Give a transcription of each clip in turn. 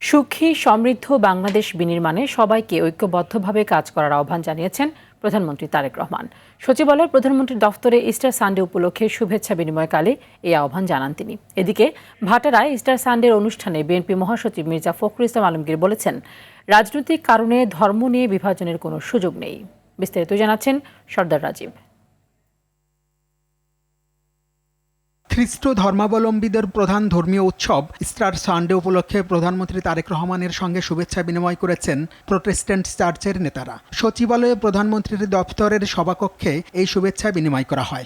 সুখী সমৃদ্ধ বাংলাদেশ বিনির্মাণে সবাইকে ঐক্যবদ্ধভাবে কাজ করার আহ্বান জানিয়েছেন প্রধানমন্ত্রী তারেক রহমান। সচিবালয়ে প্রধানমন্ত্রীর দফতরে ইস্টার সানডে উপলক্ষে শুভেচ্ছা বিনিময়কালে এই আহ্বান জানান তিনি। এদিকে ভাটারায় ইস্টার সানডের অনুষ্ঠানে বিএনপি মহাসচিব মির্জা ফখরুল ইসলাম আলমগীর বলেছেন, রাজনৈতিক কারণে ধর্ম নিয়ে বিভাজনের কোনো সুযোগ নেই। বিস্তারিত জানাচ্ছেন সর্দার রাজীব। খ্রিস্ট ধর্মাবলম্বীদের প্রধান ধর্মীয় উৎসব ইস্টার সানডে উপলক্ষে প্রধানমন্ত্রী তারেক রহমানের সঙ্গে শুভেচ্ছা বিনিময় করেছেন প্রোটেস্ট্যান্ট চার্চের নেতারা। সচিবালয়ে প্রধানমন্ত্রীর দপ্তরের সভাকক্ষে এই শুভেচ্ছা বিনিময় করা হয়।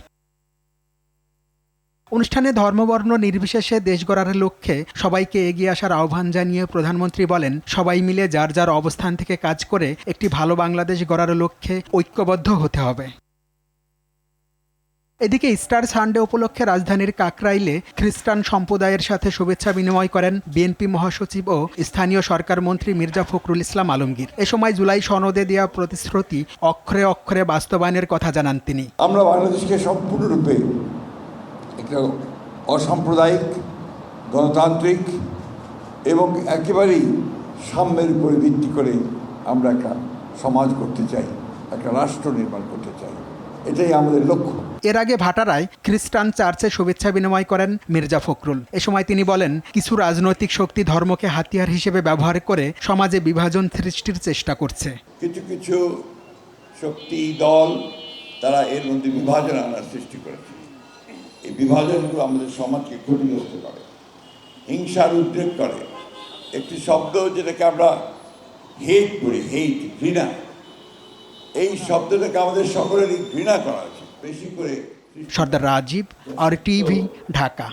অনুষ্ঠানে ধর্মবর্ণ নির্বিশেষে দেশ গড়ার লক্ষ্যে সবাইকে এগিয়ে আসার আহ্বান জানিয়ে প্রধানমন্ত্রী বলেন, সবাই মিলে যার যার অবস্থান থেকে কাজ করে একটি ভালো বাংলাদেশ গড়ার লক্ষ্যে ঐক্যবদ্ধ হতে হবে। এদিকে ইস্টার সানডে উপলক্ষে রাজধানীর কাকরাইলে খ্রিস্টান সম্প্রদায়ের সাথে শুভেচ্ছা বিনিময় করেন বিএনপি মহাসচিব ও স্থানীয় সরকার মন্ত্রী মির্জা ফখরুল ইসলাম আলমগীর। এ সময় জুলাই সনদে দেওয়া প্রতিশ্রুতি অক্ষরে অক্ষরে বাস্তবায়নের কথা জানান তিনি। আমরা বাংলাদেশকে সম্পূর্ণরূপে একটা অসাম্প্রদায়িক, গণতান্ত্রিক এবং একেবারেই সাম্যের উপরে ভিত্তি করে আমরা একটা সমাজ করতে চাই, একটা রাষ্ট্র নির্মাণ করতে চাই। এটাই আমাদের লক্ষ্য। এর আগে ভাটারায় খ্রিস্টান চার্চে শুভেচ্ছা বিনিময় করেন মির্জা ফখরুল। এ সময় তিনি বলেন, কিছু রাজনৈতিক শক্তি ধর্মকে হাতিয়ার হিসেবে ব্যবহার করে সমাজে বিভাজন সৃষ্টির চেষ্টা করছে। কিছু কিছু শক্তি দল তারা এর মধ্যে বিভাজন আনার সৃষ্টি করেছে। এই বিভাজনগুলো আমাদের সমাজকে ক্ষতিগ্রস্ত করে, হিংসার উদ্রেক করে। একটি শব্দ যেটাকে আমরা হেট বলি, ঘৃণা, এই শব্দটাকে আমাদের সকলেরই ঘৃণা করা উচিত। বেশি করে সর্দার রাজীব, RTV, ঢাকা।